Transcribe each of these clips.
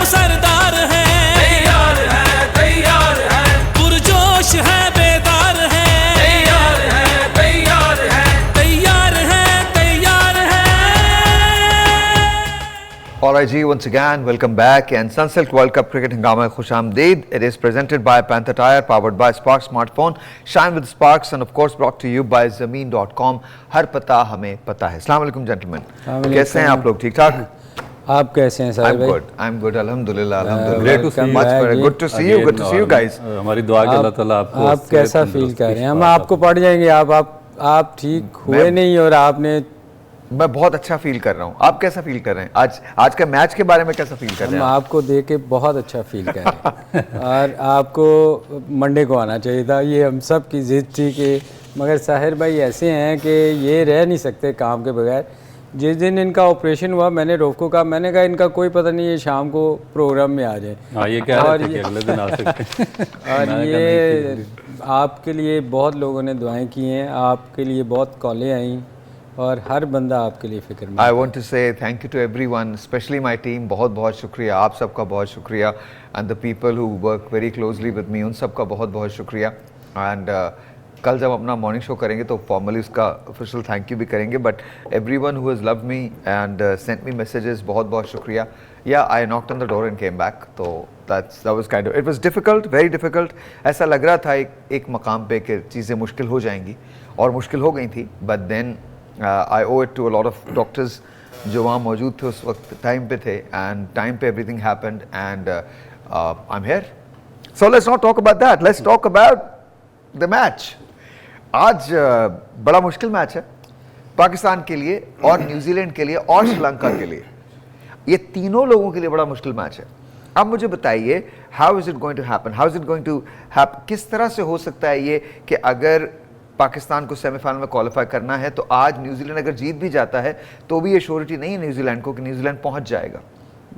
सरदार है, तैयार है, तैयार है, पुरजोश है, बेदार है, तैयार है, तैयार है, तैयार है, तैयार है। Alright ji, once again, welcome back and Sunsilk World Cup Cricket Hangama Khush Aamdeed. It is presented by Panther Tire, powered by Spark Smartphone, Shine with Sparks and of course brought to you by Zameen.com. हर पता हमें पता है. अस्सलाम वालेकुम gentlemen. कैसे हैं आप लोग? ठीक ठाक? आप कैसे हैं साहिब भाई? I'm good. Alhamdulillah. Alhamdulillah. Great to see you. Much better. Good to see you. Good to see you guys. हमारी दुआ के अल्लाह ताला आपको आप कैसा फील कर रहे हैं? हम आपको पढ़ जाएंगे. आप ठीक हुए नहीं और आपने. मैं बहुत अच्छा फील कर रहा हूँ. आप कैसा फील कर रहे हैं? आज का मैच के बारे में कैसा फील कर रहे हैं? हम आपको देख के बहुत अच्छा फील कर रहे हैं. और आपको मंडे को आना चाहिए था. ये हम सब की जिद थी कि मगर साहिर भाई ऐसे हैं कि ये रह नहीं सकते काम के बगैर. जिस दिन इनका ऑपरेशन हुआ मैंने रोफ को कहा, मैंने कहा इनका कोई पता नहीं है शाम को प्रोग्राम में आ जाए. हाँ, ये कह रहे थे कि अगले दिन आ सकते हैं. और ये आपके लिए बहुत लोगों ने दुआएं की हैं, आपके लिए बहुत कॉलें आई और हर बंदा आपके लिए फिक्र में. I want to say thank you to everyone, especially my team. बहुत बहुत शुक्रिया, आप सबका बहुत शुक्रिया. And the people who work very closely with me, उन सबका बहुत बहुत शुक्रिया. And कल जब अपना मॉर्निंग शो करेंगे तो फॉर्मली उसका ऑफिशियल थैंक यू भी करेंगे. But everyone who has loved me and sent me messages, बहुत बहुत शुक्रिया. Yeah I knocked on the door and came back. तो that was kind of, it was difficult, very difficult. ऐसा लग रहा था एक मकाम पे कि चीज़ें मुश्किल हो जाएंगी और मुश्किल हो गई थी. But then I owe it to a lot of doctors जो वहाँ मौजूद थे उस वक्त, टाइम पे थे, एंड टाइम पे everything happened and I am here. So let's not talk about that, let's talk about the match. आज बड़ा मुश्किल मैच है पाकिस्तान के लिए और न्यूजीलैंड के लिए और श्रीलंका के लिए. ये तीनों लोगों के लिए बड़ा मुश्किल मैच है. अब मुझे बताइए, how is it going to happen, how is it going to happen. किस तरह से हो सकता है ये कि अगर पाकिस्तान को सेमीफाइनल में क्वालिफाई करना है तो आज न्यूजीलैंड अगर जीत भी जाता है तो भी ये श्योरिटी नहीं है न्यूजीलैंड को कि न्यूजीलैंड पहुंच जाएगा.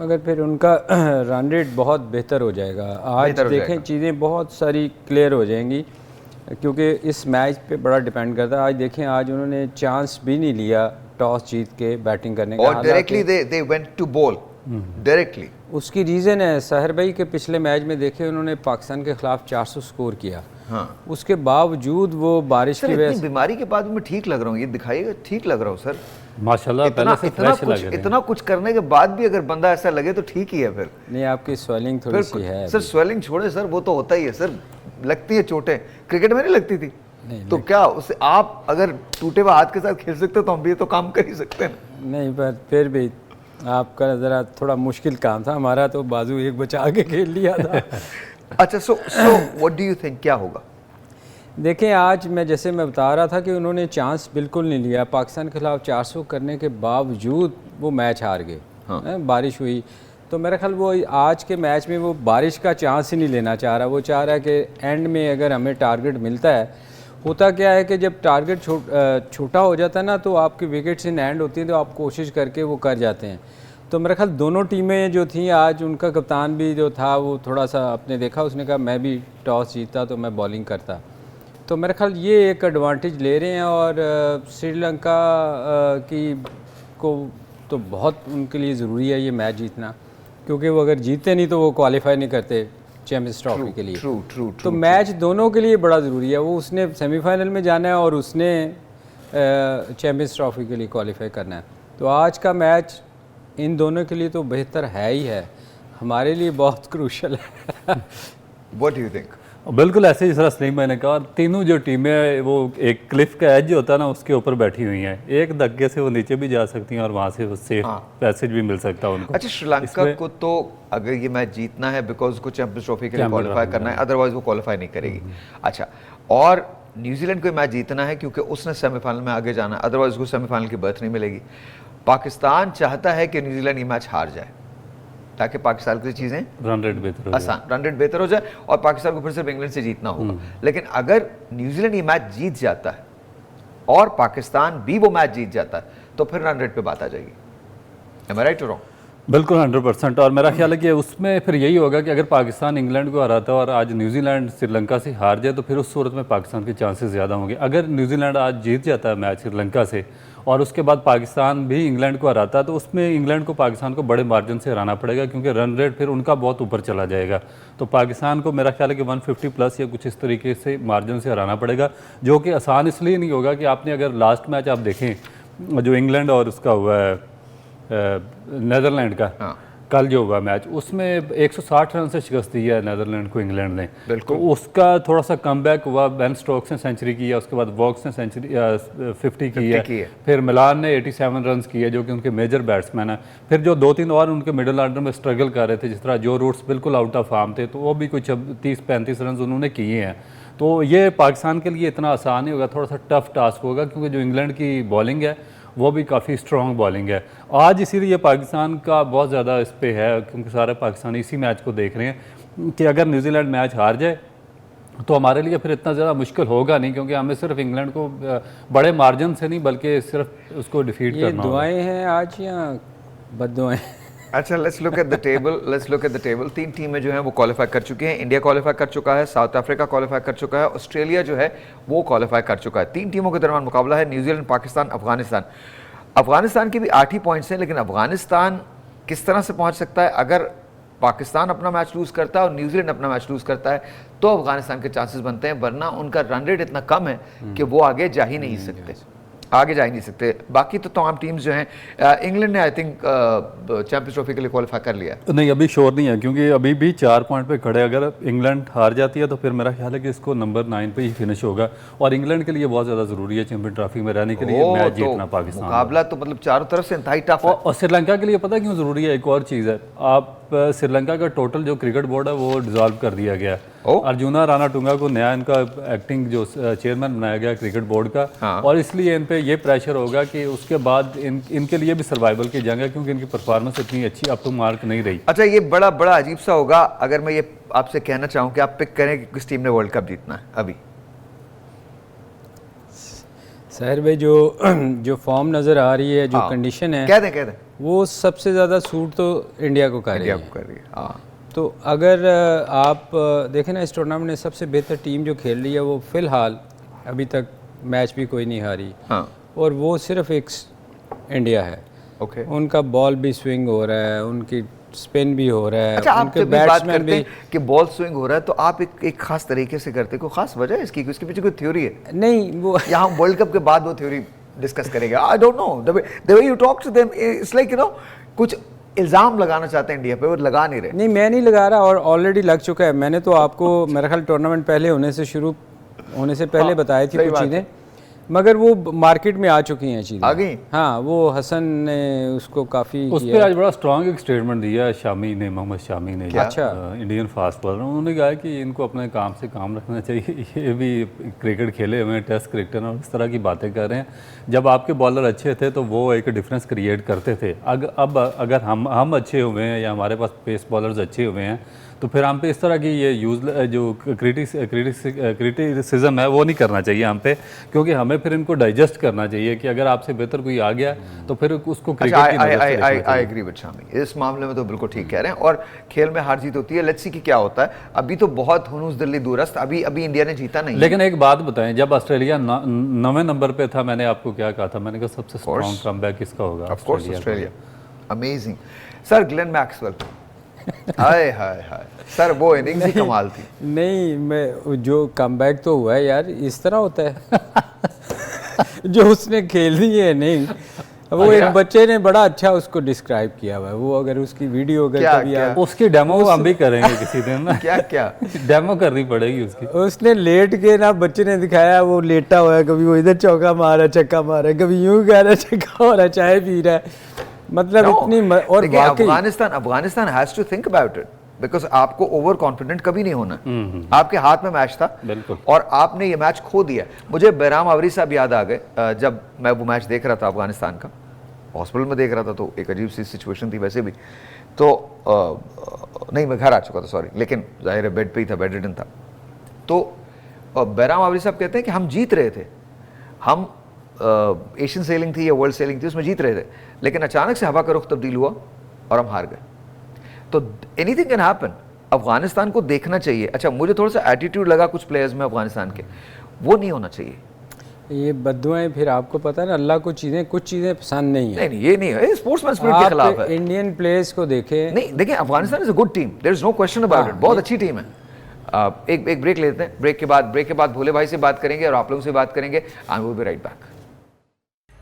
मगर फिर उनका रन रेट बहुत बेहतर हो जाएगा. आज देखें चीज़ें बहुत सारी क्लियर हो जाएंगी क्योंकि इस मैच पे बड़ा डिपेंड करता है. आज देखें, आज उन्होंने चांस भी नहीं लिया टॉस जीत के बैटिंग करने का. और directly they went to ball directly. उसकी रीज़न है साहिर भाई के पिछले मैच में देखे उन्होंने पाकिस्तान के खिलाफ 400 स्कोर किया. हाँ. उसके बावजूद वो बारिश की वजह से, बीमारी के बाद मैं ठीक लग रहा हूँ, ये दिखाइएगा ठीक लग रहा हूँ सर माशाल्लाह. इतना कुछ करने के बाद भी अगर बंदा ऐसा लगे तो ठीक ही है. फिर नहीं, आपकी स्वेलिंग थोड़ी सी है सर. स्वेलिंग छोड़े सर, वो तो होता ही है सर, लगती है चोटें. क्रिकेट में नहीं लगती थी तो क्या उससे आप अगर टूटे हुए हाथ के साथ खेल सकते हो तो हम भी तो काम कर ही सकते हैं. नहीं, पर फिर भी आपका ज़रा थोड़ा मुश्किल काम था. हमारा तो बाजू एक बचा के खेल लिया था. अच्छा, so what do you think क्या होगा? देखें, आज जैसे मैं बता रहा था कि उन्होंने चांस बिल्कुल नहीं लिया. पाकिस्तान के खिलाफ 400 करने के बावजूद वो मैच हार गए. हाँ. बारिश हुई तो मेरा ख्याल वो आज के मैच में वो बारिश का चांस ही नहीं लेना चाह रहा. वो चाह रहा है कि एंड में अगर हमें टारगेट मिलता है. होता क्या है कि जब टारगेट छोटा हो जाता है ना तो आपकी विकेट्स इन हैंड होती हैं तो आप कोशिश करके वो कर जाते हैं. तो मेरा ख्याल दोनों टीमें जो थी, आज उनका कप्तान भी जो था वो थोड़ा सा आपने देखा, उसने कहा मैं भी टॉस जीतता तो मैं बॉलिंग करता. तो मेरा ख्याल ये एक एडवांटेज ले रहे हैं. और श्रीलंका की को तो बहुत उनके लिए ज़रूरी है ये मैच जीतना, क्योंकि वो अगर जीतते नहीं तो वो क्वालिफाई नहीं करते चैम्पियंस ट्रॉफी के लिए. तो मैच दोनों के लिए बड़ा ज़रूरी है. वो उसने सेमीफाइनल में जाना है और उसने चैम्पियंस ट्रॉफी के लिए क्वालिफाई करना है. तो आज का मैच इन दोनों के लिए तो बेहतर है ही है, हमारे लिए बहुत क्रूशल है. What do you think? बिल्कुल ऐसे जिस तरह सलीम भाई ने कहा, तीनों जो टीमें वो एक क्लिफ का एज होता है ना उसके ऊपर बैठी हुई हैं. एक धक्के से वो नीचे भी जा सकती हैं और वहाँ से सेफ पैसेज भी मिल सकता है उनको. अच्छा, श्रीलंका को तो अगर ये मैच जीतना है बिकॉज उसको चैंपियंस ट्रॉफी के लिए क्वालिफाई करना है, अदरवाइज वो क्वालिफाई नहीं करेगी. अच्छा, और न्यूजीलैंड को मैच जीतना है क्योंकि उसने सेमीफाइनल में आगे जाना है, अदरवाइज उसको सेमीफाइनल की बर्थ नहीं मिलेगी. पाकिस्तान चाहता है कि न्यूजीलैंड ये मैच हार जाए ताकि पाकिस्तान की चीज़ें रन रेट बेहतर हो जाए और पाकिस्तान को फिर सिर्फ इंग्लैंड से जीतना होगा. लेकिन अगर न्यूजीलैंड ये मैच जीत जाता है और पाकिस्तान भी वो मैच जीत जाता है तो फिर रन रेट पे बात आ जाएगी. Am I right or wrong? बिल्कुल 100%. और मेरा ख्याल है कि उसमें फिर यही होगा कि अगर पाकिस्तान इंग्लैंड को हराता है और आज न्यूजीलैंड श्रीलंका से हार जाए तो फिर उस सूरत में पाकिस्तान के चांसेस ज़्यादा होंगे. अगर न्यूजीलैंड आज जीत जाता है मैच श्रीलंका से और उसके बाद पाकिस्तान भी इंग्लैंड को हराता तो उसमें इंग्लैंड को पाकिस्तान को बड़े मार्जिन से हराना पड़ेगा, क्योंकि रन रेट फिर उनका बहुत ऊपर चला जाएगा। तो पाकिस्तान को मेरा ख्याल है कि 150 प्लस या कुछ इस तरीके से मार्जिन से हराना पड़ेगा, जो कि आसान इसलिए नहीं होगा कि आपने अगर लास्ट मैच आप देखें जो इंग्लैंड और उसका हुआ है नेदरलैंड का, कल जो हुआ मैच, उसमें 160 रन से शिकस्त दी है नेदरलैंड को इंग्लैंड ने। तो उसका थोड़ा सा कमबैक हुआ, बेन स्टोक्स ने सेंचुरी की है, उसके बाद वॉक्स ने सेंचुरी 50 की है, फिर मिलान ने 87 रन किए जो कि उनके मेजर बैट्समैन हैं। फिर जो 2-3 और उनके मिडिल ऑर्डर में स्ट्रगल कर रहे थे, जिस तरह जो रूट्स बिल्कुल आउट ऑफ फॉर्म थे, तो वो भी कुछ 30-35 रन उन्होंने किए हैं। तो ये पाकिस्तान के लिए इतना आसान नहीं होगा, थोड़ा सा टफ टास्क होगा, क्योंकि जो इंग्लैंड की बॉलिंग है वो भी काफ़ी स्ट्रॉन्ग बॉलिंग है आज। इसीलिए पाकिस्तान का बहुत ज़्यादा इस पे है, क्योंकि सारे पाकिस्तानी इसी मैच को देख रहे हैं कि अगर न्यूजीलैंड मैच हार जाए तो हमारे लिए फिर इतना ज़्यादा मुश्किल होगा नहीं, क्योंकि हमें सिर्फ इंग्लैंड को बड़े मार्जिन से नहीं बल्कि सिर्फ उसको डिफीट करना होगा। दुआएं हैं आज या बद्दुआएं? अच्छा, let's look at the table. 3 टीमें जो हैं वो क्वालिफाई कर चुकी हैं। इंडिया क्वालिफाई कर चुका है, साउथ अफ्रीका क्वालिफाई कर चुका है, ऑस्ट्रेलिया जो है वो क्वालिफाई कर चुका है। 3 टीमों के दरमियान मुकाबला है, न्यूजीलैंड, पाकिस्तान, अफगानिस्तान। अफगानिस्तान की भी 8 ही पॉइंट्स हैं, लेकिन अफगानिस्तान किस तरह से पहुंच सकता है? अगर पाकिस्तान अपना मैच लूज करता है और न्यूजीलैंड अपना मैच लूज करता है तो अफगानिस्तान के चांसेस बनते हैं, वरना उनका रन रेट इतना कम है कि वो आगे जा ही नहीं सकते। बाकी तो तमाम टीम्स जो हैं, इंग्लैंड ने आई थिंक चैंपियंस ट्रॉफी के लिए क्वालिफाई कर लिया। नहीं, अभी श्योर नहीं है, क्योंकि अभी भी 4 पॉइंट पे खड़े। अगर इंग्लैंड हार जाती है तो फिर मेरा ख्याल है कि इसको नंबर 9 पे ही फिनिश होगा, और इंग्लैंड के लिए बहुत ज़्यादा ज़रूरी है चैंपियन ट्रॉफी में रहने के लिए मैच जीतना पाकिस्तान। मुकाबला तो मतलब चारों तरफ से इंतहाई टफ है। और श्रीलंका के लिए पता क्यों ज़रूरी है? एक और चीज़ है, आप श्रीलंका का टोटल जो क्रिकेट बोर्ड है वो डिसॉल्व कर दिया गया है। अर्जुना रानाटुंगा को नया इनका एक्टिंग जो चेयरमैन बनाया गया क्रिकेट बोर्ड का, और इसलिए इन पे ये प्रेशर होगा कि उसके बाद इनके लिए भी सर्वाइवल की जंग है, क्योंकि इनकी परफॉर्मेंस इतनी अच्छी अप टू मार्क नहीं रही। अच्छा, ये बड़ा अजीब सा होगा अगर मैं ये आपसे कहना चाहूँ कि आप पिक करें कि किस टीम ने वर्ल्ड कप जीतना है अभी। सहर भाई, जो फॉर्म नज़र आ रही है, जो कंडीशन है, कह दें वो सबसे ज़्यादा सूट तो इंडिया को कर रही है। हाँ। तो अगर आप देखें ना, इस टूर्नामेंट में सबसे बेहतर टीम जो खेल रही है वो फ़िलहाल अभी तक मैच भी कोई नहीं हारी, और वो सिर्फ एक इंडिया है। उनका बॉल भी स्विंग हो रहा है, उनकी स्पिन भी हो रहा है। अच्छा, उनके बैट्समैन भी कि बॉल स्विंग हो रहा है, तो आप एक खास तरीके से करते, कोई खास वजह है इसकी? इसके पीछे कोई थ्योरी है? नहीं, वो यहाँ वर्ल्ड कप के बाद वो थ्योरी डिस्कस करेंगे। I don't know, the way you talk to them, it's like कुछ इल्ज़ाम लगाना चाहते हैं इंडिया पे, वो लगा नहीं रहे। नहीं, मैं नहीं लगा रहा, और ऑलरेडी लग चुका है। मैंने तो आपको मेरा ख्याल टूर्नामेंट शुरू होने से पहले बताई थी कुछ चीज़ें, मगर वो मार्केट में आ चुकी हैं चीज़ें, आ गई। हाँ, वो हसन ने उसको काफ़ी उस पर आज बड़ा स्ट्रॉन्ग एक स्टेटमेंट दिया शामी ने, मोहम्मद शामी ने, अच्छा, इंडियन फास्ट बॉलर। उन्होंने कहा कि इनको अपने काम से काम रखना चाहिए, ये भी क्रिकेट खेले हुए हैं, टेस्ट क्रिकेटर, और इस तरह की बातें कर रहे हैं। जब आपके बॉलर अच्छे थे तो वो एक डिफरेंस क्रिएट करते थे। अब अगर हम अच्छे हुए हैं या हमारे पास पेस बॉलर्स अच्छे हुए हैं, तो फिर हम पे इस तरह की ये जो क्रिटिसिज्म है वो नहीं करना चाहिए हम पे, क्योंकि हमें फिर इनको डाइजेस्ट करना चाहिए कि अगर आपसे बेहतर कोई आ गया तो फिर उसको क्रिकेट की नज़र से देखना चाहिए। आई एग्री विद शामी, इस मामले में तो बिल्कुल ठीक कह रहे हैं, और खेल में हार जीत होती है। लेट्स सी कि क्या होता है। अभी तो बहुत हुनूस दिल्ली दूरस्त, अभी इंडिया ने जीता नहीं। लेकिन एक बात बताएं, जब ऑस्ट्रेलिया 9वें नंबर पे था, मैंने आपको क्या कहा था? मैंने कहा सबसे स्ट्रॉन्ग कमबैक किसका होगा? Of course Australia. Amazing sir, Glenn Maxwell, hi hi hi sir, वो इनिंग्स ही कमाल थी। नहीं, मैं जो कमबैक तो हुआ है यार, इस तरह होता है जो उसने खेल दी है। नहीं, वो एक बच्चे ने बड़ा अच्छा उसको डिस्क्राइब किया हुआ है। वो अगर उसकी वीडियो अगर कभी आप उसकी डेमो हम भी करेंगे किसी दिन ना। क्या डेमो करनी पड़ेगी उसकी। उसने लेट के ना, बच्चे ने दिखाया, वो लेटा हुआ है, कभी वो इधर चौका मारा, छक्का मारा, कभी यूं कह रहा है, छक्का हो रहा है, चाय पी रहा है, मतलब इतनी। और Afghanistan has to think about it, because आपको ओवर कॉन्फिडेंट कभी नहीं होना। आपके हाथ में मैच था और आपने ये मैच खो दिया। मुझे बहराम आवरी साहब याद आ गए, जब मैं वो मैच देख रहा था अफगानिस्तान का, हॉस्पिटल में देख रहा था, तो एक अजीब सी सिचुएशन थी वैसे भी, तो नहीं, मैं घर आ चुका था, सॉरी, लेकिन जाहिर है बेड पे ही था, बेड रिडन था। तो बहराम आवरी साहब कहते हैं कि हम जीत रहे थे, हम एशियन सेलिंग थी या वर्ल्ड सेलिंग थी, उसमें जीत रहे थे, लेकिन अचानक से हवा का रुख तब्दील हुआ और हम हार गए। तो एनीथिंग कैन हैपन। अफगानिस्तान को देखना चाहिए। अच्छा, मुझे थोड़ा सा एटीट्यूड लगा कुछ प्लेयर्स में अफगानिस्तान के, वो नहीं होना चाहिए। ये बद्दुआएं फिर आपको पता है ना, अल्लाह को कुछ चीज़ें पसंद नहीं है। नहीं ये नहीं है, स्पोर्ट्समैन स्पिरिट के खिलाफ आप है। इंडियन प्लेयर्स को देखें, नहीं देखिए, Afghanistan is a good team, there is no question about it, बहुत अच्छी टीम है। एक ब्रेक लेते हैं, ब्रेक के बाद भोले भाई से बात करेंगे और आप लोगों से बात करेंगे, and we will be right back.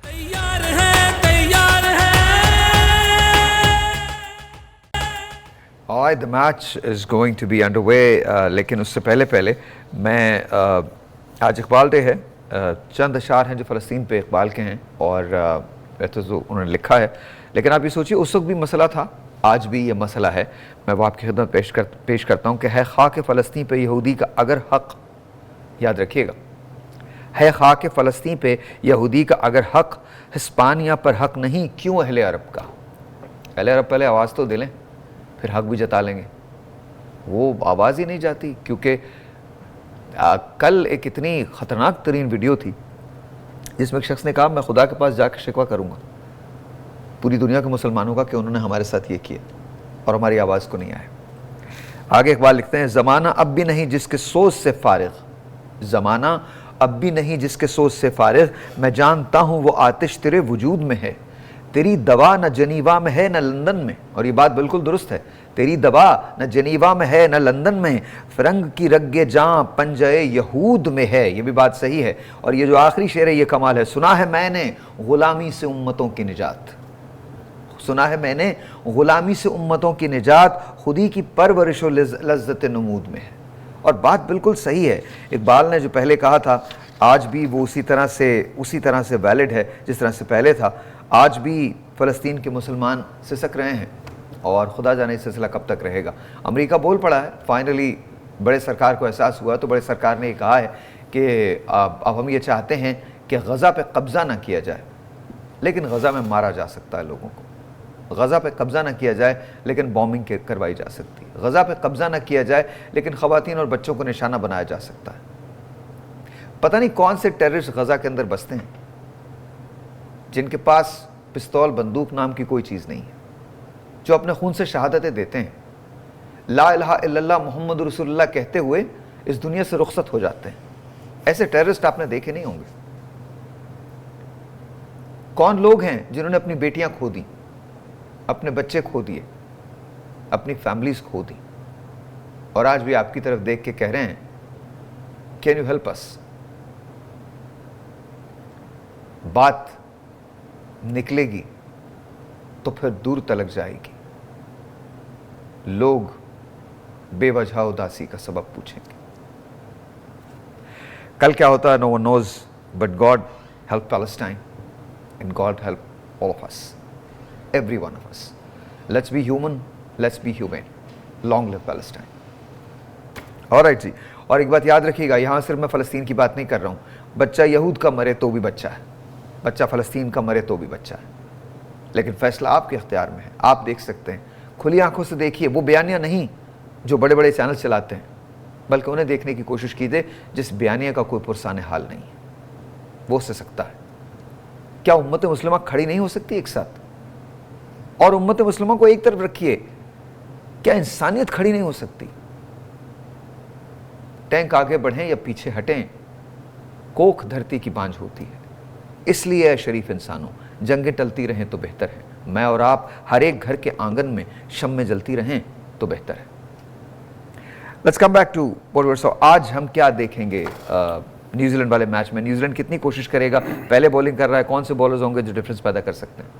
तैयार है, तैयार है। Alright, the match is going to be underway, लेकिन उससे पहले मैं आज इकबाल डे है, चंद अशार हैं जो फ़लस्तीन पे इकबाल के हैं और वैसे तो उन्होंने लिखा है, लेकिन आप ये सोचिए उस वक्त भी मसला था, आज भी ये मसला है। मैं वो आपकी खिदमत पेश करता हूँ कि है खाक फ़लस्तीन पे यहूदी का अगर हक़, याद रखिएगा, है खाक फ़लस्तीन पे यहूदी का अगर हक़, हिस्पानिया पर हक़ नहीं क्यों अहले अरब का। अहले अरब पहले आवाज़ तो दिलें, फिर हक़ भी जता लेंगे। वो आवाज़ ही नहीं जाती, क्योंकि कल एक इतनी ख़तरनाक तरीन वीडियो थी जिसमें एक शख्स ने कहा मैं खुदा के पास जाकर शिकवा करूँगा पूरी दुनिया के मुसलमानों का कि उन्होंने हमारे साथ ये किया और हमारी आवाज़ को नहीं आए। आगे इकबाल लिखते हैं, ज़माना अब भी नहीं जिसके सोच से फारिग, ज़माना अब भी नहीं जिसके सोच से फारिग, मैं जानता हूँ वो आतिश तेरे वजूद में है, तेरी दवा न जनीवा में है न लंदन में। और ये बात बिल्कुल दुरुस्त है, तेरी दवा न जनीवा में है न लंदन में, फ़िरंग की रग्गे जां पंजे यहूद में है। ये भी बात सही है। और ये जो आखिरी शेर है ये कमाल है, सुना है मैंने ग़ुलामी से उम्मतों की निजात, सुना है मैंने ग़ुलामी से उम्मतों की निजात, खुदी की परवरिश व लज़्ज़त नमूद में है। और बात बिल्कुल सही है, इकबाल ने जो पहले कहा था आज भी वो उसी तरह से वैलिड है जिस तरह से पहले था। आज भी फ़लस्तीन के मुसलमान सिसक रहे हैं और खुदा जाने ये सिलसिला कब तक रहेगा। अमेरिका बोल पड़ा है, फाइनली बड़े सरकार को एहसास हुआ, तो बड़े सरकार ने ये कहा है कि अब हम ये चाहते हैं कि गज़ा पे कब्ज़ा ना किया जाए, लेकिन गज़ा में मारा जा सकता है लोगों को। गज़ा पे कब्ज़ा ना किया जाए लेकिन बॉम्बिंग करवाई जा सकती है। गज़ा पे कब्ज़ा ना किया जाए लेकिन ख़वातीन और बच्चों को निशाना बनाया जा सकता है। पता नहीं कौन से टेररिस्ट गज़ा के अंदर बसते हैं जिनके पास पिस्तौल बंदूक नाम की कोई चीज़ नहीं है, जो अपने खून से शहादतें देते हैं, ला इलाहा इल्लल्लाह मुहम्मद रसूलुल्लाह कहते हुए इस दुनिया से रुखसत हो जाते हैं। ऐसे टेररिस्ट आपने देखे नहीं होंगे। कौन लोग हैं जिन्होंने अपनी बेटियां खो दी, अपने बच्चे खो दिए, अपनी फैमिलीज खो दी, और आज भी आपकी तरफ देख के कह रहे हैं कैन यू हेल्प अस। बात निकलेगी तो फिर दूर तलक जाएगी, लोग बेवजह उदासी का सबब पूछेंगे। कल क्या होता है no one knows, but God help Palestine and God help all of us, every one of us. Let's be human, let's be human, long live Palestine. Alright जी, और एक बात याद रखिएगा, यहां सिर्फ मैं फ़लस्तीन की बात नहीं कर रहा हूं। बच्चा यहूद का मरे तो भी बच्चा है, बच्चा फ़लस्तीन का मरे तो भी बच्चा है, लेकिन फैसला आपके इख्तियार में है। आप देख सकते हैं, खुली आंखों से देखिए। वो बयानियाँ नहीं जो बड़े बड़े चैनल चलाते हैं, बल्कि उन्हें देखने की कोशिश कीजिए जिस बयानिया का कोई पुरसाने हाल नहीं है, वो उससे सकता है। क्या उम्मत मुस्लिमा खड़ी नहीं हो सकती एक साथ? और उम्मत मुस्लिमा को एक तरफ रखिए, क्या इंसानियत खड़ी नहीं हो सकती? टैंक आगे बढ़ें या पीछे हटें, कोख धरती की बांझ होती है। इसलिए शरीफ इंसानों, जंगें टलती रहें तो बेहतर है। मैं और आप हर एक घर के आंगन में शम्में जलती रहें तो बेहतर है। Let's come back to what so. आज हम क्या देखेंगे न्यूजीलैंड वाले मैच में? न्यूजीलैंड कितनी कोशिश करेगा, पहले बॉलिंग कर रहा है, कौन से बॉलर्स होंगे जो डिफरेंस पैदा कर सकते हैं?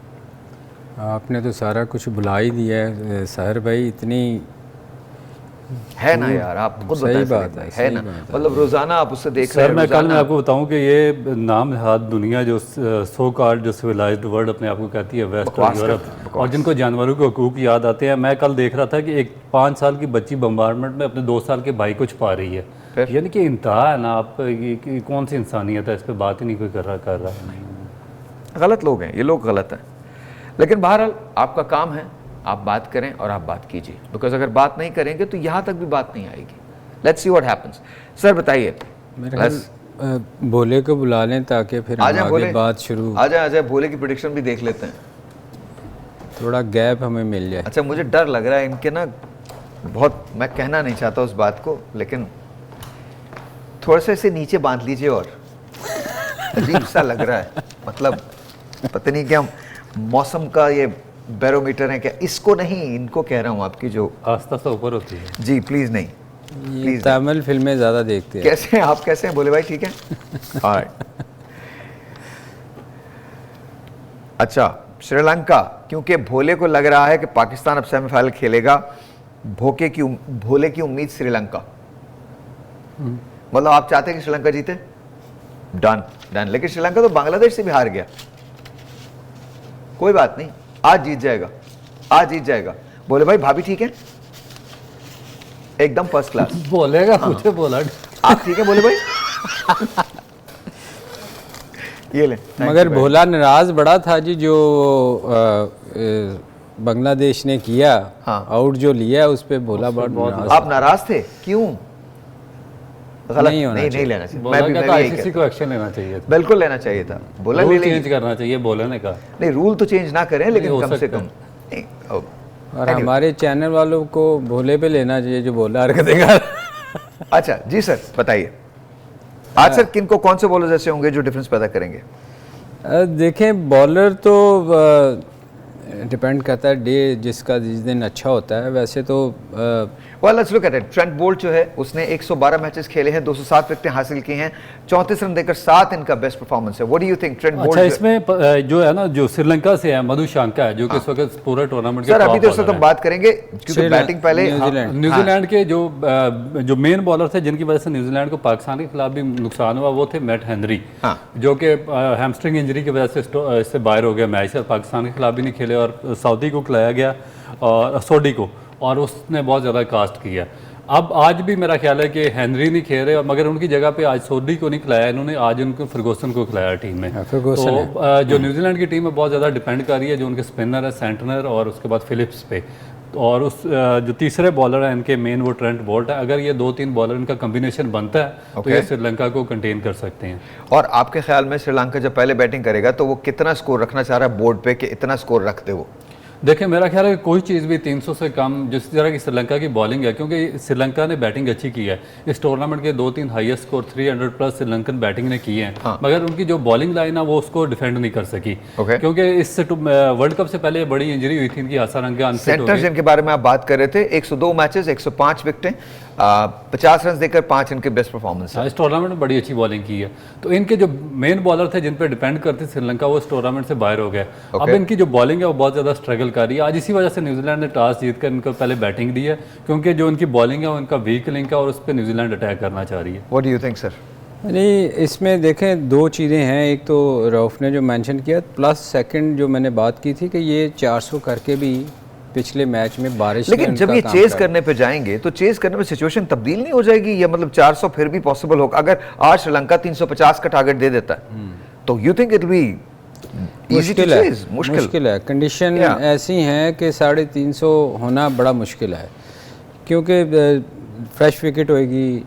आपने तो सारा कुछ बुला ही दिया है साहिर भाई, इतनी है ना यार, आप खुद सही बात है ना, मतलब रोजाना आप उससे देख रहे सर हैं। मैं कल मैं रोजाना आपको बताऊं कि ये नाम हाथ दुनिया जो सो कॉल्ड जो सिविलाइज्ड वर्ल्ड अपने आप को कहती है, वेस्ट और यूरोप, और जिनको जानवरों के हकूक याद आते हैं। मैं कल देख रहा था कि एक 5 साल की बच्ची बम्बार्डमेंट में अपने 2 साल के भाई को छुपा रही है। यानी कि इंतहा है ना, आप ये कौन सी इंसानियत है, इस पर बात ही नहीं कोई कर रहा है। गलत लोग हैं ये लोग, गलत हैं। लेकिन बहरहाल आपका काम है, आप बात करें और आप बात कीजिए, बिकॉज अगर बात नहीं करेंगे तो यहाँ तक भी बात नहीं आएगी। Let's see what happens. Sir बताइए, मेरे ख्याल भोले को बुला लें ताकि फिर आगे बात शुरू। आ जाए भोले की प्रेडिक्शन भी देख लेते हैं, थोड़ा गैप हमें मिल जाए। अच्छा मुझे डर लग रहा है इनके ना, बहुत, मैं कहना नहीं चाहता उस बात को, लेकिन थोड़ा सा इसे नीचे बांध लीजिए और अजीब सा लग रहा है, मतलब पता नहीं क्या मौसम का ये बैरोमीटर है क्या, इसको नहीं, इनको कह रहा हूँ आपकी जो आस्था से ऊपर होती है। जी प्लीज नहीं, ये प्लीज तमिल फिल्में ज़्यादा देखते हैं। कैसे हैं आप, कैसे हैं बोले भाई, ठीक है? ऑलराइट। अच्छा, श्रीलंका, क्योंकि भोले को लग रहा है कि पाकिस्तान अब सेमीफाइनल खेलेगा, भोले की उम्मीद श्रीलंका, मतलब आप चाहते हैं कि श्रीलंका जीते? Done done. लेकिन श्रीलंका तो बांग्लादेश से भी हार गया, कोई बात नहीं, आज जीत जाएगा, आज जीत जाएगा। बोले भाई भाभी ठीक है? एकदम फर्स्ट क्लास। बोलेगा मुझे बोला। आप ठीक है बोले भाई? ये ले। मगर भोला नाराज बड़ा था जी, जो बांग्लादेश ने किया, हाँ। आउट जो लिया उस पे भोला बहुत नाराज आप नाराज थे, क्यों? गलत नहीं होना नहीं चाहिए। लेना चाहिए। बोला मैं क्या भी था, यही आईसीसी कहता को एक्शन लेना चाहिए था, हूं। बिल्कुल लेना चाहिए था, बोला ले रूल लेंगे। चेंज करना चाहिए बोले ने कहा। नहीं, रूल तो चेंज ना करें, लेकिन हो कम से सकता कम है। नहीं, और हमारे चैनल वालों को भोले पे लेना चाहिए जो भोला हरकतें कर। अच्छा जी सर बताइए, आज सर किन को, कौन से बॉलर ऐसे होंगे जो डिफरेंस पैदा करेंगे? देखें, बॉलर तो डिपेंड करता है डे जिसका जिस दिन अच्छा होता है। वैसे तो well let's look at it. Trent Boult जो है उसने 112 मैचेस खेले हैं, 207 विकेटें हासिल की हैं, 34 रन देकर 7 इनका बेस्ट परफॉर्मेंस है। What do you think Trent Boult? अच्छा, इसमें जो है ना, जो श्रीलंका से है मधु शांका है, जो कि इस वक्त पूरे टूर्नामेंट के सर अभी टॉप तो इस वक्त बॉलर हम हैं। बात करेंगे क्योंकि बैटिंग पहले न्यूजीलैंड के जो मेन बॉलर थे, जिनकी वजह से न्यूजीलैंड को पाकिस्तान के खिलाफ भी नुकसान हुआ, वो थे मैट हेनरी, जो कि हैमस्ट्रिंग इंजरी की वजह से इससे बाहर हो गया मैच से, पाकिस्तान के खिलाफ भी नहीं खेले, और सऊदी को खिलाया गया और सऊदी को, और उसने बहुत ज़्यादा कास्ट किया। अब आज भी मेरा ख्याल है कि हेनरी नहीं खेल रहे, मगर उनकी जगह पे आज सऊदी को नहीं खिलाया इन्होंने, आज उनको फर्गूसन को खिलाया टीम में। तो जो न्यूजीलैंड की टीम है बहुत ज़्यादा डिपेंड कर रही है जो उनके स्पिनर है सेंटनर और उसके बाद फिलिप्स पे, और उस जो तीसरे बॉलर है इनके मेन वो ट्रेंट बोल्ट है। अगर ये 2-3 बॉलर इनका कॉम्बिनेशन बनता है तो ये श्रीलंका को कंटेन कर सकते हैं। और आपके ख्याल में श्रीलंका जब पहले बैटिंग करेगा तो वो कितना स्कोर रखना चाह रहा है बोर्ड पे, कि इतना स्कोर रखते वो? देखिए, मेरा ख्याल है कि कोई चीज़ भी 300 से कम, जिस तरह की श्रीलंका की बॉलिंग है, क्योंकि श्रीलंका ने बैटिंग अच्छी की है इस टूर्नामेंट के 2-3 highest score 300 plus Sri Lankan batting ने किए हैं, मगर उनकी जो बॉलिंग लाइन है वो उसको डिफेंड नहीं कर सकी, क्योंकि इससे वर्ल्ड कप से पहले बड़ी इंजरी हुई थी इनकी, हासारंगा अनफिट हो गए। जिनके बारे में आप बात कर रहे थे, 102 मैचेस, 105 विकेटें, 50 रन देकर 5 इनके बेस्ट परफॉर्मेंस है। इस टूर्नामेंट में बड़ी अच्छी बॉलिंग की है, तो इनके जो मेन बॉलर थे जिन पे डिपेंड करती श्रीलंका, वो इस टूर्नामेंट से बाहर हो गए। अब इनकी जो बॉलिंग है वो बहुत ज़्यादा स्ट्रगल कर रही है। आज इसी वजह से न्यूजीलैंड ने टॉस जीतकर इनको पहले बैटिंग दी है, क्योंकि जो उनकी बॉलिंग है वो इनका वीक लिंक है और उस पर न्यूजीलैंड अटैक करना चाह रही है। What do you think sir? नहीं, इसमें देखें दो चीज़ें हैं। एक तो रऊफ ने जो मेंशन किया, प्लस सेकंड जो मैंने बात की थी कि ये 400 करके भी पिछले मैच में बारिश, लेकिन जब ये चेज करने पे जाएंगे तो चेज करने में सिचुएशन तब्दील नहीं हो जाएगी, या मतलब 400 फिर भी पॉसिबल होगा? अगर आज श्रीलंका 350 का टारगेट दे देता है तो you think it will be मुश्किल है? मुश्किल है, कंडीशन ऐसी हैं कि 350 होना बड़ा मुश्किल है, क्योंकि फ्रेश विकेट होएगी,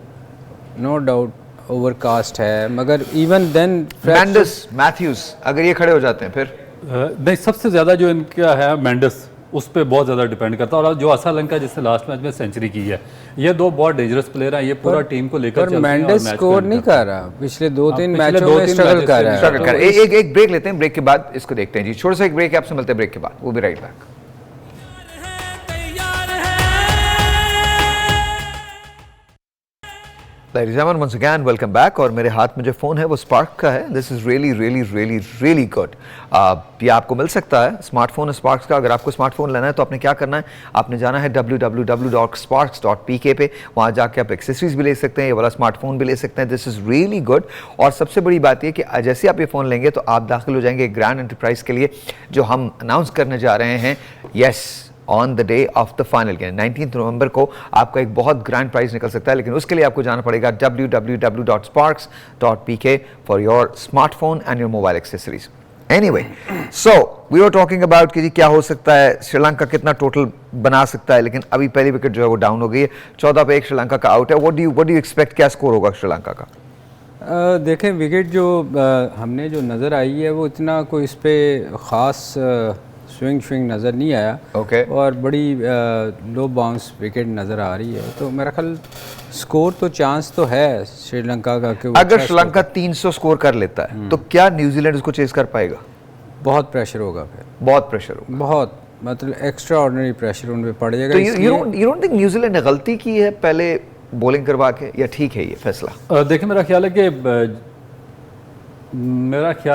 नो डाउट, ओवरकास्ट है, मगर इवन देन मेंडिस, मैथ्यूज अगर ये खड़े हो जाते हैं फिर नहीं, सबसे ज़्यादा जो इनका है मेंडिस, उस पर बहुत ज़्यादा डिपेंड करता है। और जो हासारंगा जिसने लास्ट मैच में सेंचुरी की है, ये दो बहुत डेंजरस प्लेयर हैं, ये पूरा टीम को लेकर चलते हैं। मेंडिस स्कोर नहीं कर रहा, पिछले 2-3 मैचों में स्ट्रगल कर रहा है। एक ब्रेक लेते हैं, ब्रेक के बाद इसको देखते हैं जी, छोटा सा एक ब्रेक, आपसे मिलते हैं ब्रेक के बाद, वो भी right back. Ladies and gentlemen, once again, welcome back। और मेरे हाथ में जो फ़ोन है वो स्पार्क का है। This is really really really really good. ये आपको मिल सकता है, स्मार्टफोन है स्पार्क्स का। अगर आपको स्मार्टफोन लेना है तो आपने क्या करना है, आपने जाना है www.sparks.pk पे, वहाँ जाके आप एक्सेसरीज भी ले सकते हैं, ये वाला स्मार्टफोन भी ले सकते हैं। This is really good. और सबसे बड़ी बात ये कि जैसे आप ये फ़ोन लेंगे तो आप दाखिल हो जाएंगे ग्रैंड एंटरप्राइज़ के लिए, जो हम अनाउंस करने जा रहे हैं। Yes, on the day of the final game 19 नवंबर को आपका एक बहुत ग्रैंड प्राइज निकल सकता है, लेकिन उसके लिए आपको जाना पड़ेगा www.sparks.pk for your smartphone and your mobile accessories. Anyway, so we were talking about कि जी क्या हो सकता है, श्रीलंका कितना टोटल बना सकता है, लेकिन अभी पहली विकेट जो है वो डाउन हो गई है, 14 पे 1 श्रीलंका का आउट है। व्हाट डू यू एक्सपेक्ट, क्या स्कोर होगा श्रीलंका का? देखें, विकेट जो हमने जो नज़र आई है वो इतना कोई इस पर ख़ास स्विंग नज़र नहीं आया Okay. और बड़ी लो बाउंस विकेट नज़र आ रही है। तो मेरा ख्याल स्कोर तो चांस तो है श्रीलंका का कि वो अगर अच्छा श्रीलंका 300 स्कोर कर लेता है तो क्या न्यूजीलैंड उसको चेस कर पाएगा? बहुत प्रेशर होगा फिर, बहुत प्रेशर होगा। बहुत मतलब एक्स्ट्रा ऑर्डिनरी प्रेशर उन पे पड़ जाएगा। तो इसलिए यू डोंट थिंक न्यूजीलैंड ने गलती की है पहले बॉलिंग करवा के, या ठीक है ये फैसला? देखिए मेरा ख्याल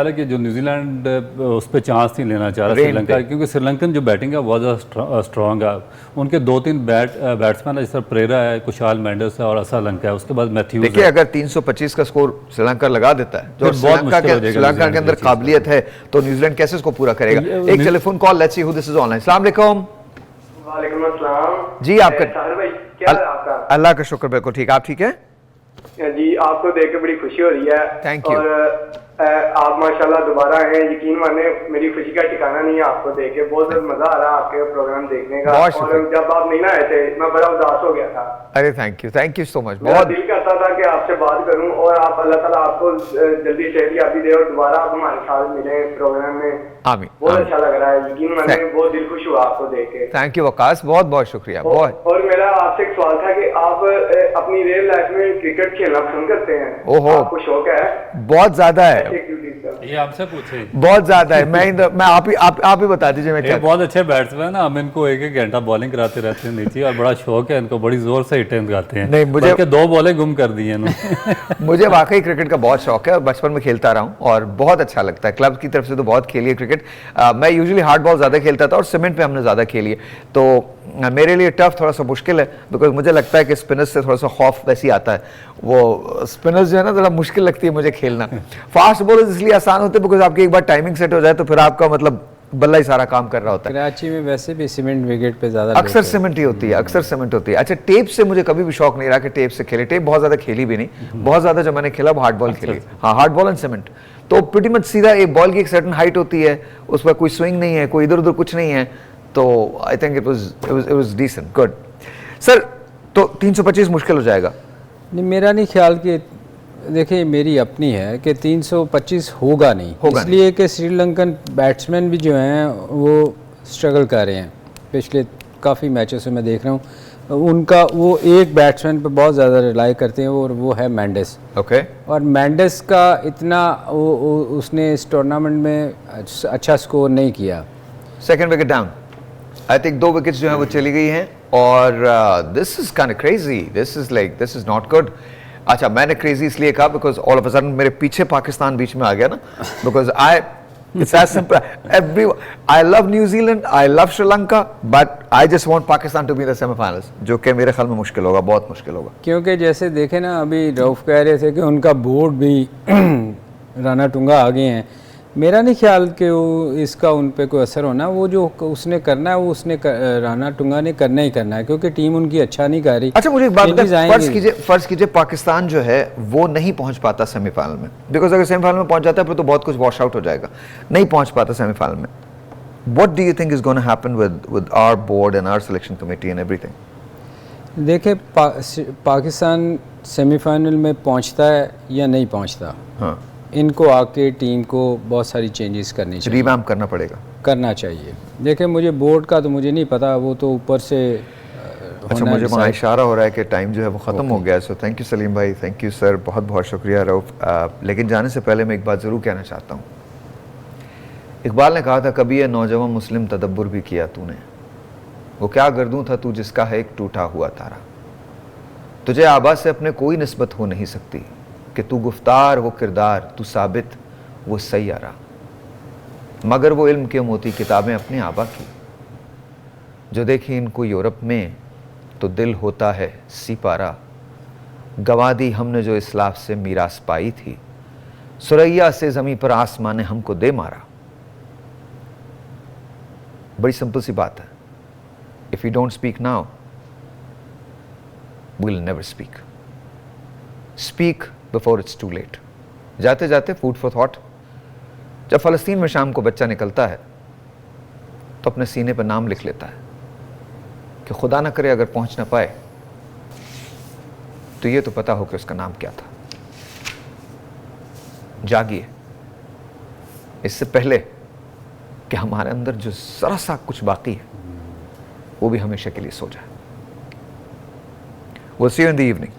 है कि जो न्यूजीलैंड उस पर चांस नहीं लेना चाह रहा रेन श्रीलंका, पे। क्योंकि श्रीलंकन जो बैटिंग है बहुत ज़्यादा स्ट्रॉन्ग है। उनके 2-3 बैट्समैन है, जैसे प्रेरा है, कुशाल मेंडिस है और असलंका है, उसके बाद मैथ्यूज देखिए है। अगर 325 का स्कोर श्रीलंका लगा देता है, जो फिर बहुत श्रीलंका मुश्किल हो के जाएगा श्रीलंका के अंदर न्यूजीलैंड की काबिलियत है, तो न्यूजीलैंड कैसे इसको पूरा करेगा? एक telephone call, let's see who this is online. अस्सलाम वालेकुम वालेकुम अस्सलाम। जी, आपका साहिर भाई क्या हाल है आपका? अल्लाह का शुक्र, बिल्कुल ठीक। आप ठीक है? जी, आपको देख के बड़ी खुशी हो रही है। Thank you. और आप माशाल्लाह दोबारा आए हैं, यकीन माने मेरी खुशी का ठिकाना नहीं है आपको देख के। बहुत मजा आ रहा है आपके प्रोग्राम देखने का। बहुत और शुक्रिया। जब आप नहीं ना आए थे मैं बड़ा उदास हो गया था। अरे थैंक यू सो मच। मेरा बहुत दिल करता था कि आपसे बात करूं और आप अल्लाह ताला आपको जल्दी सेहतयाबी दे और दोबारा आप हमारे साथ मिले प्रोग्राम में। आमीन। बहुत अच्छा लग रहा है, यकीन माने बहुत दिल खुश हुआ आपको देख के। थैंक यू वकास, बहुत बहुत शुक्रिया। बहुत और मेरा आपसे एक सवाल था कि आप अपनी रियल लाइफ में क्रिकेट खेलना पसंद करते हैं? ओहो। आपको शौक है? बहुत ज्यादा है, एक्टिविटीज का? ये आपसे पूछे। बहुत ज्यादा है। मैं आप ही बता दीजिए मैं ये क्या। बहुत अच्छे बैट्समैन है, हम इनको एक घंटा बॉलिंग कराते रहते हैं नीचे, और बड़ा शौक है इनको, बड़ी जोर से हिटें गाते हैं। नहीं, मुझे- बल्कि 2 बॉलें गुम कर दी हैं इन्होंने। मुझे वाकई क्रिकेट का बहुत शौक है और बचपन में खेलता रहा हूँ और बहुत अच्छा लगता है। क्लब की तरफ से तो बहुत खेली है क्रिकेट। मैं यूजुअली हार्ड बॉल ज़्यादा खेलता था और सीमेंट पे हमने ज़्यादा खेली है, तो मेरे लिए टफ थोड़ा सा मुश्किल है, बिकॉज मुझे लगता है कि स्पिनर्स से थोड़ा सा खौफ वैसे ही आता है। वो स्पिनर्स जो है ना, थोड़ा मुश्किल लगती है मुझे खेलना। फास्ट बॉलर्स इसलिए आसान होते हैं बिकॉज आपकी एक बार टाइमिंग सेट हो जाए तो फिर आपका मतलब बल्ला ही सारा काम कर रहा होता है। कराची में वैसे भी सीमेंट विकेट पे ज़्यादा अक्सर सीमेंट ही होती है, अक्सर सीमेंट होती है। अच्छा, टेप से मुझे कभी भी शौक नहीं रहा कि टेप से खेले। टेप बहुत ज़्यादा खेली भी नहीं, बहुत ज़्यादा जो मैंने खेला वो हार्ड बॉल खेली। हाँ, हार्ड बॉल एंड सीमेंट तो प्रीटी मच सीधा एक बॉल की एक सर्टेन हाइट होती है, उस पर कोई स्विंग नहीं है, कोई इधर उधर कुछ नहीं है, तो I think it was decent, good. Sir, तो 325 मुश्किल हो जाएगा? नहीं, मेरा नहीं ख्याल कि, देखिए मेरी अपनी है कि 325 होगा नहीं, इसलिए कि श्रीलंकन बैट्समैन भी जो हैं वो स्ट्रगल कर रहे हैं। पिछले काफ़ी मैचों से मैं देख रहा हूँ उनका, वो एक बैट्समैन पे बहुत ज़्यादा रिलाई करते हैं और वो है मेंडिस। ओके। और मेंडिस का इतना उसने इस टूर्नामेंट में अच्छा स्कोर नहीं किया। Second wicket down, I think 2 wickets जो है वो चली गई हैं और this is kind of crazy, this is not good. अच्छा, मैंने क्रेजी इसलिए कहा because all of a sudden मेरे पीछे पाकिस्तान बीच में आ गया ना, because it's as simple. I love New Zealand, I love Sri Lanka, but I just want Pakistan to be in the semi-finals, जो कि मेरे ख्याल में मुश्किल होगा, बहुत मुश्किल होगा। क्योंकि जैसे देखे ना, अभी रऊफ कह रहे थे कि उनका बोर्ड भी राना टुंगा आ गए हैं। मेरा नहीं ख्याल कि वो इसका उन पे कोई असर होना। वो जो उसने करना है वो उसने राना टुंगा ने करना ही करना है, क्योंकि टीम उनकी अच्छा नहीं कर रही। अच्छा, मुझे एक बात Changes बताएं, आएंगे। फर्ज कीजिए पाकिस्तान जो है वो नहीं पहुंच पाता सेमीफाइनल में, बिकॉज अगर सेमीफाइनल में पहुंच जाता है फिर तो बहुत कुछ वॉश आउट हो जाएगा। नहीं पहुंच पाता सेमीफाइनल में, what do you think is gonna happen with our board and our selection committee and everything? देखे पाकिस्तान सेमीफाइनल में पहुंचता है या नहीं पहुंचता, हाँ, इनको आके टीम को बहुत सारी चेंजेस करनी चाहिए, रिवैम्प करना पड़ेगा। करना चाहिए। देखिए मुझे बोर्ड का तो मुझे नहीं पता, वो तो ऊपर से अच्छा, मुझे वहाँ इशारा हो रहा है कि टाइम जो है वो ख़त्म हो गया। सो थैंक यू सलीम भाई, थैंक यू सर, बहुत बहुत शुक्रिया रऊफ। लेकिन जाने से पहले मैं एक बात ज़रूर कहना चाहता हूँ। इकबाल ने कहा था, कभी ये नौजवान मुस्लिम तदब्बुर भी किया तूने, वो क्या गर्दूं था तू जिसका है एक टूटा हुआ तारा। तुझे आबा से अपने कोई निस्बत हो नहीं सकती, कि तू गुफ्तार वो किरदार, तू साबित वो सैयारा, मगर वो इल्म के मोती किताबें अपने आबा की, जो देखी इनको यूरोप में तो दिल होता है सिपारा। गवा दी हमने जो इस्लाफ से मीरास पाई थी, सुरैया से ज़मीं पर आसमान ने हमको दे मारा। बड़ी सिंपल सी बात है। If you don't speak now, we will never speak. Speak before it's too late. जाते जाते फूड फॉर थॉट, जब फ़लस्तीन में शाम को बच्चा निकलता है तो अपने सीने पर नाम लिख लेता है कि खुदा ना करे अगर पहुंच ना पाए तो ये तो पता हो कि उसका नाम क्या था। जागिए, इससे पहले कि हमारे अंदर जो ज़रा सा कुछ बाकी है वो भी हमेशा के लिए सो जाए। We'll see you in the evening.